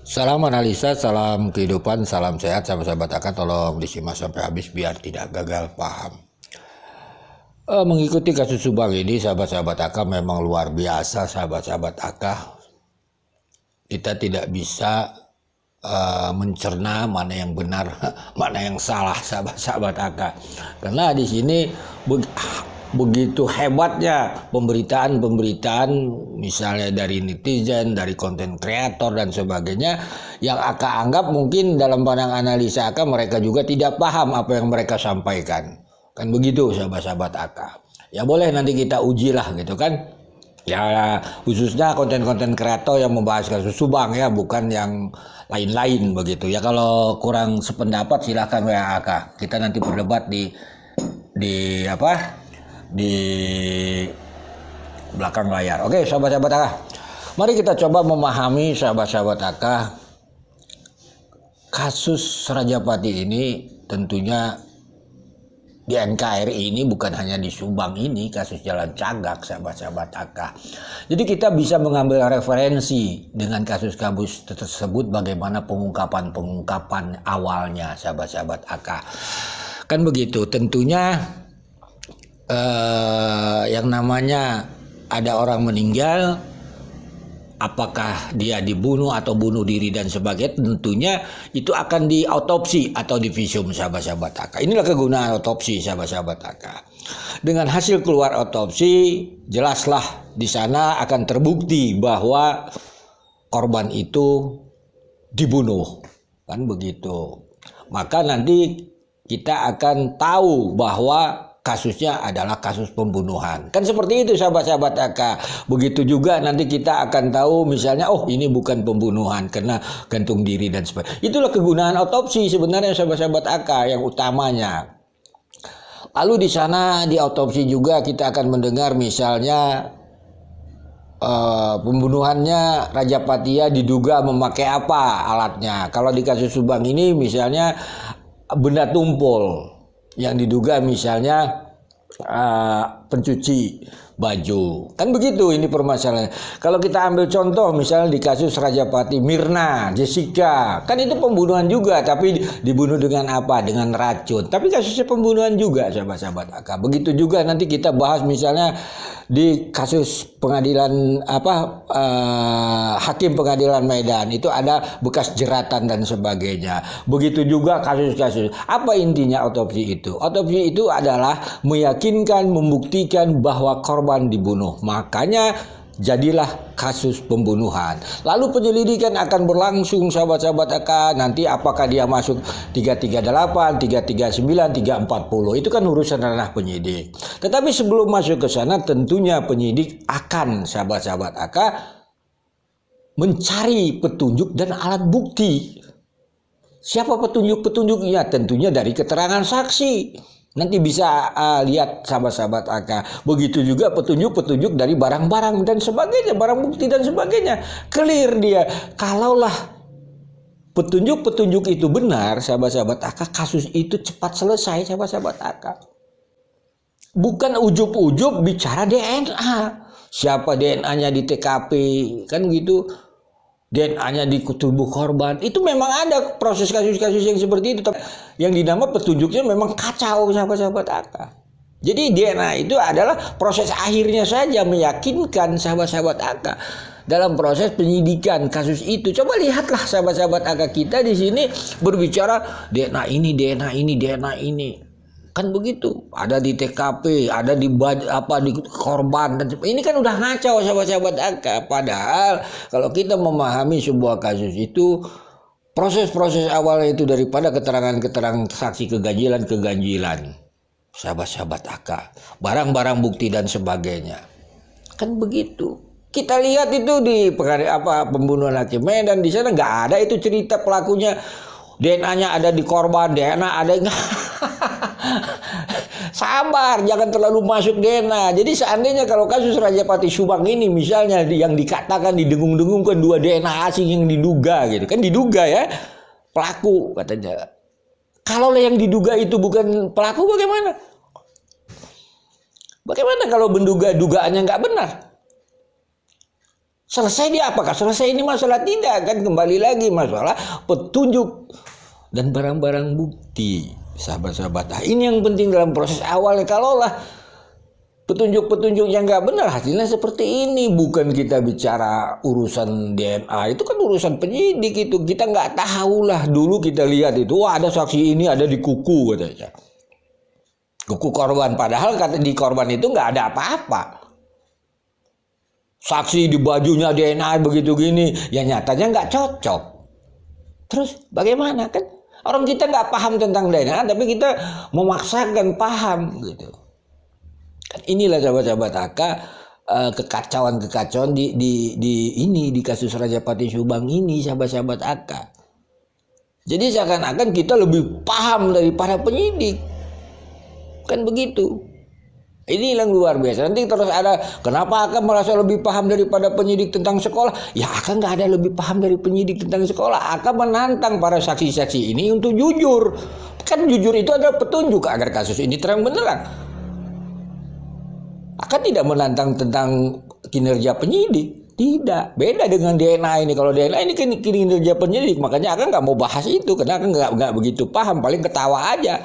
Salam analisa, salam kehidupan, salam sehat, sahabat-sahabat AK, tolong disimak sampai habis biar tidak gagal paham. Mengikuti kasus Subang ini, sahabat-sahabat AK memang luar biasa, sahabat-sahabat AK. Kita tidak bisa mencerna mana yang benar, mana yang salah, sahabat-sahabat AK. Karena di sini begitu hebatnya pemberitaan misalnya dari netizen, dari konten kreator dan sebagainya yang AK anggap mungkin dalam pandangan analisa AK mereka juga tidak paham apa yang mereka sampaikan. Kan begitu sahabat-sahabat AK. Ya boleh nanti kita ujilah gitu kan. Ya khususnya konten-konten kreator yang membahas kasus Subang ya, bukan yang lain-lain begitu. Ya kalau kurang sependapat silahkan WA AK. Kita nanti berdebat di belakang layar. Oke, sahabat-sahabat AK. Mari kita coba memahami sahabat-sahabat AK. Kasus Rajapati ini tentunya di NKRI ini bukan hanya di Subang ini, kasus Jalan Cagak, sahabat-sahabat AK. Jadi kita bisa mengambil referensi dengan kasus-kasus tersebut bagaimana pengungkapan awalnya, sahabat-sahabat AK. Kan begitu, tentunya yang namanya ada orang meninggal, apakah dia dibunuh atau bunuh diri dan sebagainya, tentunya itu akan diautopsi atau divisum, sahabat-sahabat AK. Inilah kegunaan otopsi, sahabat-sahabat AK. Dengan hasil keluar otopsi, jelaslah di sana akan terbukti bahwa korban itu dibunuh, kan begitu. Maka nanti kita akan tahu bahwa kasusnya adalah kasus pembunuhan. Kan seperti itu sahabat-sahabat AK. Begitu juga nanti kita akan tahu misalnya ini bukan pembunuhan karena gantung diri dan sebagainya. Itulah kegunaan otopsi sebenarnya sahabat-sahabat AK yang utamanya. Lalu di sana di otopsi juga kita akan mendengar misalnya pembunuhannya Rajapati diduga memakai apa alatnya. Kalau di kasus Subang ini misalnya benda tumpul yang diduga misalnya pencuci baju. Kan begitu ini permasalahannya. Kalau kita ambil contoh misalnya di kasus Rajapati, Mirna, Jessica, kan itu pembunuhan juga, tapi dibunuh dengan apa? Dengan racun. Tapi kasusnya pembunuhan juga sahabat-sahabat AK. Begitu juga nanti kita bahas misalnya di kasus pengadilan hakim pengadilan Medan itu ada bekas jeratan dan sebagainya. Begitu juga kasus-kasus. Apa intinya otopsi itu? Otopsi itu adalah meyakinkan, membuktikan bahwa korban dibunuh. Makanya jadilah kasus pembunuhan. Lalu penyelidikan akan berlangsung sahabat-sahabat AK. Nanti apakah dia masuk 338, 339, 340. Itu kan urusan ranah penyidik. Tetapi sebelum masuk ke sana tentunya penyidik akan sahabat-sahabat AK mencari petunjuk dan alat bukti. Siapa petunjuk-petunjuknya? Tentunya dari keterangan saksi. Nanti bisa lihat sahabat-sahabat AK. Begitu juga petunjuk-petunjuk dari barang-barang dan sebagainya, barang bukti dan sebagainya. Clear dia. Kalaulah petunjuk-petunjuk itu benar, sahabat-sahabat AK, kasus itu cepat selesai, sahabat-sahabat AK. Bukan ujub-ujub bicara DNA. Siapa DNA-nya di TKP, kan gitu. DNA-nya di tubuh korban. Itu memang ada proses kasus-kasus yang seperti itu. Yang dinamakan petunjuknya memang kacau sahabat-sahabat AK. Jadi DNA itu adalah proses akhirnya saja meyakinkan sahabat-sahabat AK dalam proses penyidikan kasus itu. Coba lihatlah sahabat-sahabat AK kita di sini berbicara DNA ini, DNA ini, DNA ini. Kan begitu, ada di TKP, ada di korban dan ini kan udah ngacau sahabat-sahabat AK. Padahal kalau kita memahami sebuah kasus itu proses-proses awalnya itu daripada keterangan-keterangan saksi keganjilan sahabat-sahabat AK, barang-barang bukti dan sebagainya. Kan begitu. Kita lihat itu di pembunuhan Hakim Medan, di sana nggak ada itu cerita pelakunya. DNA-nya ada di korban, DNA ada sabar, jangan terlalu masuk DNA. Jadi seandainya kalau kasus Rajapati Subang ini misalnya yang dikatakan didengung-dengungkan 2 DNA asing yang diduga gitu. Kan diduga ya pelaku katanya. Kalau yang diduga itu bukan pelaku bagaimana? Bagaimana kalau menduga dugaannya nggak benar? Selesai dia apakah selesai ini masalah? Tidak kan, kembali lagi masalah petunjuk dan barang-barang bukti, sahabat-sahabat. Nah, ini yang penting dalam proses awal. Kalaulah petunjuk-petunjuk yang nggak benar, hasilnya seperti ini. Bukan kita bicara urusan DNA, itu kan urusan penyidik itu. Kita nggak tahu lah. Dulu kita lihat itu, wah ada saksi ini ada di kuku katanya. Kuku korban, padahal kata di korban itu nggak ada apa-apa. Saksi di bajunya DNA begitu gini, ya nyatanya nggak cocok. Terus bagaimana kan? Orang kita nggak paham tentang DNA, tapi kita memaksakan paham gitu. Kan inilah sahabat-sahabat AK, kekacauan di kasus Rajapati Subang ini, sahabat-sahabat AK. Jadi seakan-akan kita lebih paham daripada penyidik, kan begitu. Ini yang luar biasa. Nanti terus ada, kenapa akan merasa lebih paham daripada penyidik tentang sekolah? Ya akan nggak ada lebih paham dari penyidik tentang sekolah. Akan menantang para saksi-saksi ini untuk jujur. Kan jujur itu adalah petunjuk agar kasus ini terang benderang. Akan tidak menantang tentang kinerja penyidik. Tidak. Beda dengan DNA ini. Kalau DNA ini kinerja penyidik. Makanya akan nggak mau bahas itu. Karena akan nggak begitu paham. Paling ketawa aja.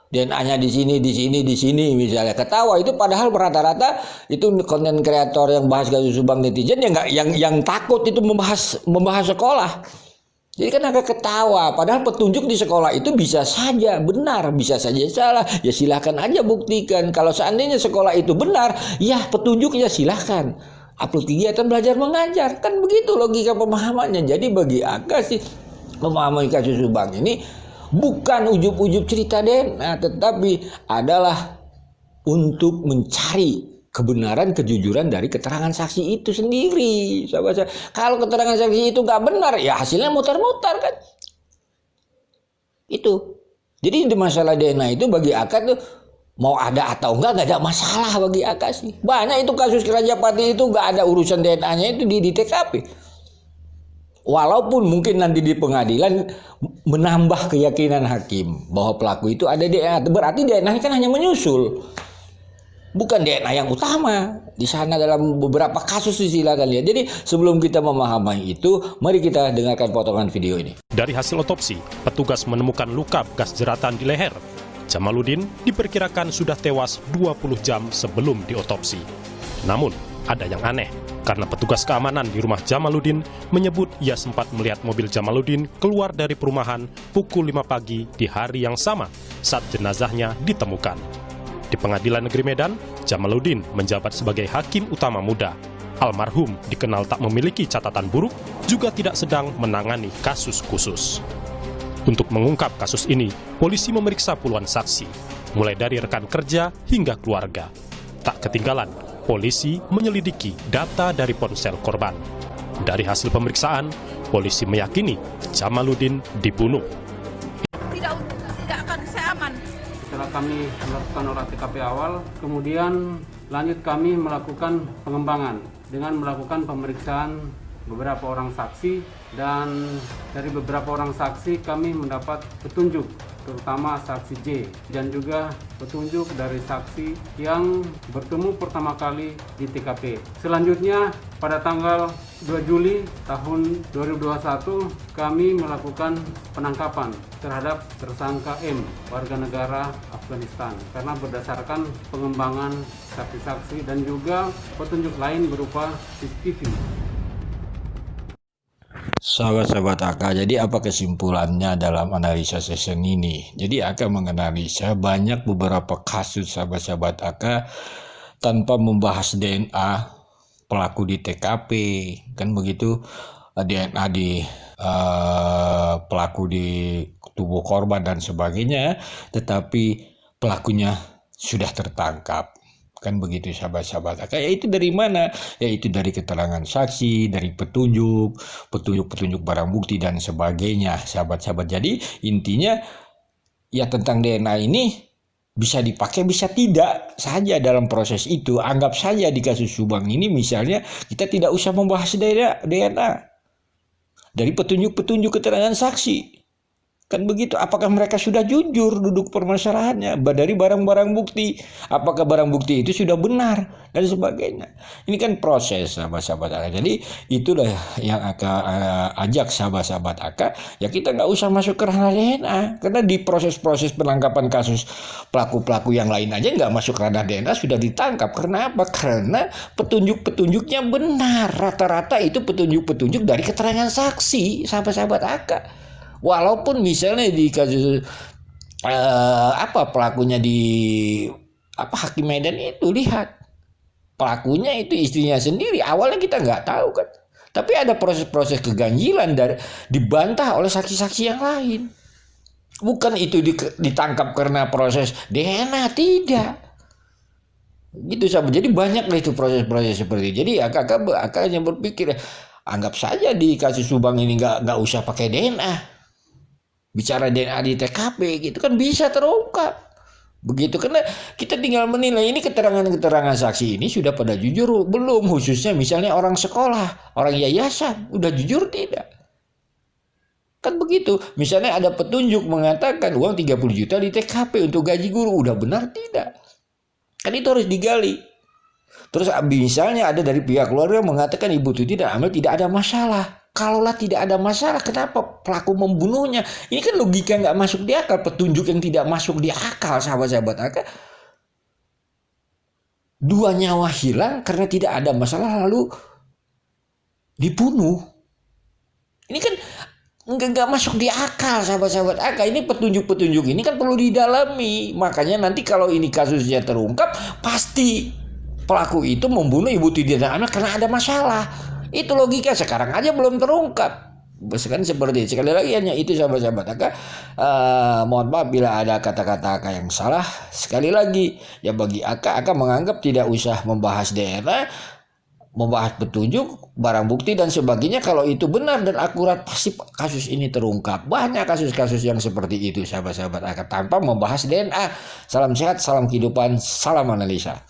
DNA di sini misalnya ketawa itu, padahal rata-rata itu konten kreator yang bahas kasus Subang netizen yang takut itu membahas sekolah. Jadi kan agak ketawa, padahal petunjuk di sekolah itu bisa saja benar, bisa saja salah. Ya silakan aja buktikan. Kalau seandainya sekolah itu benar, ya petunjuknya silakan. Upload kegiatan belajar mengajar, kan begitu logika pemahamannya. Jadi bagi Aka sih memahami kasus Subang ini bukan ujub-ujub cerita DNA, tetapi adalah untuk mencari kebenaran, kejujuran dari keterangan saksi itu sendiri. Sahabat, kalau keterangan saksi itu nggak benar, ya hasilnya mutar-mutar kan. Itu. Jadi di masalah DNA itu bagi Aka tuh mau ada atau nggak ada masalah bagi Aka sih. Banyak itu kasus Rajapati itu nggak ada urusan DNA-nya itu di TKP. Walaupun mungkin nanti di pengadilan menambah keyakinan hakim bahwa pelaku itu ada DNA, berarti DNA kan hanya menyusul, bukan DNA yang utama. Di sana dalam beberapa kasus silakan lihat. Jadi sebelum kita memahami itu, mari kita dengarkan potongan video ini. Dari hasil otopsi, petugas menemukan luka bekas jeratan di leher. Jamaludin diperkirakan sudah tewas 20 jam sebelum diotopsi. Namun, ada yang aneh, karena petugas keamanan di rumah Jamaludin menyebut ia sempat melihat mobil Jamaludin keluar dari perumahan pukul 5 pagi di hari yang sama saat jenazahnya ditemukan. Di Pengadilan Negeri Medan, Jamaludin menjabat sebagai hakim utama muda. Almarhum dikenal tak memiliki catatan buruk, juga tidak sedang menangani kasus khusus. Untuk mengungkap kasus ini, polisi memeriksa puluhan saksi, mulai dari rekan kerja hingga keluarga. Tak ketinggalan, polisi menyelidiki data dari ponsel korban. Dari hasil pemeriksaan, polisi meyakini Jamaludin dibunuh. Tidak akan saya aman. Setelah kami melakukan olah TKP awal, kemudian lanjut kami melakukan pengembangan dengan melakukan pemeriksaan beberapa orang saksi, dan dari beberapa orang saksi kami mendapat petunjuk, terutama saksi J, dan juga petunjuk dari saksi yang bertemu pertama kali di TKP. Selanjutnya pada tanggal 2 Juli tahun 2021 kami melakukan penangkapan terhadap tersangka M, warga negara Afghanistan, karena berdasarkan pengembangan saksi-saksi dan juga petunjuk lain berupa CCTV. Sahabat-sahabat AK, jadi apa kesimpulannya dalam analisa session ini? Jadi AK menganalisa banyak beberapa kasus sahabat-sahabat AK tanpa membahas DNA pelaku di TKP, kan begitu, DNA di pelaku di tubuh korban dan sebagainya, tetapi pelakunya sudah tertangkap. Kan begitu sahabat-sahabat. Yaitu dari mana? Yaitu dari keterangan saksi, dari petunjuk barang bukti dan sebagainya, sahabat-sahabat. Jadi intinya ya tentang DNA ini bisa dipakai, bisa tidak saja dalam proses itu. Anggap saja di kasus Subang ini misalnya kita tidak usah membahas DNA dari petunjuk keterangan saksi. Kan begitu, apakah mereka sudah jujur duduk permasalahannya dari barang-barang bukti, apakah barang bukti itu sudah benar dan sebagainya. Ini kan proses sahabat-sahabat AK. Jadi itulah yang AK ajak sahabat-sahabat AK, ya kita nggak usah masuk ke ranah DNA, karena di proses-proses penangkapan kasus pelaku-pelaku yang lain aja nggak masuk ranah DNA sudah ditangkap. Karena apa? Karena petunjuk-petunjuknya benar, rata-rata itu petunjuk-petunjuk dari keterangan saksi sahabat-sahabat AK. Walaupun misalnya di kasus pelakunya di Hakim Medan itu, lihat pelakunya itu istrinya sendiri, awalnya kita nggak tahu kan, tapi ada proses-proses keganjilan dibantah oleh saksi-saksi yang lain. Bukan itu ditangkap karena proses DNA, tidak gitu sahabat. Jadi banyak lah itu proses-proses seperti itu. Jadi akak hanya berpikir, anggap saja di kasus Subang ini nggak usah pakai DNA. Bicara DNA di TKP gitu kan bisa terungkap. Begitu, karena kita tinggal menilai ini keterangan-keterangan saksi ini sudah pada jujur belum, khususnya misalnya orang sekolah, orang yayasan, udah jujur tidak. Kan begitu, misalnya ada petunjuk mengatakan uang 30 juta di TKP untuk gaji guru, udah benar tidak. Kan itu harus digali. Terus misalnya ada dari pihak keluarga mengatakan Ibu Tuti dan Amel tidak ada masalah. Kalaulah tidak ada masalah, kenapa pelaku membunuhnya? Ini kan logika nggak masuk di akal, petunjuk yang tidak masuk di akal, sahabat-sahabat akal. 2 nyawa hilang karena tidak ada masalah lalu dibunuh. Ini kan nggak masuk di akal, sahabat-sahabat akal. Ini petunjuk-petunjuk ini kan perlu didalami. Makanya nanti kalau ini kasusnya terungkap, pasti pelaku itu membunuh Ibu Tuti dan anak karena ada masalah. Itu logika, sekarang aja belum terungkap. Kan seperti itu. Sekali lagi hanya itu sahabat-sahabat AK. Mohon maaf bila ada kata-kata AK yang salah. Sekali lagi ya, bagi AK menganggap tidak usah membahas DNA, membahas petunjuk, barang bukti dan sebagainya. Kalau itu benar dan akurat, pasti kasus ini terungkap. Banyak kasus-kasus yang seperti itu sahabat-sahabat AK tanpa membahas DNA. Salam sehat, salam kehidupan, salam analisa.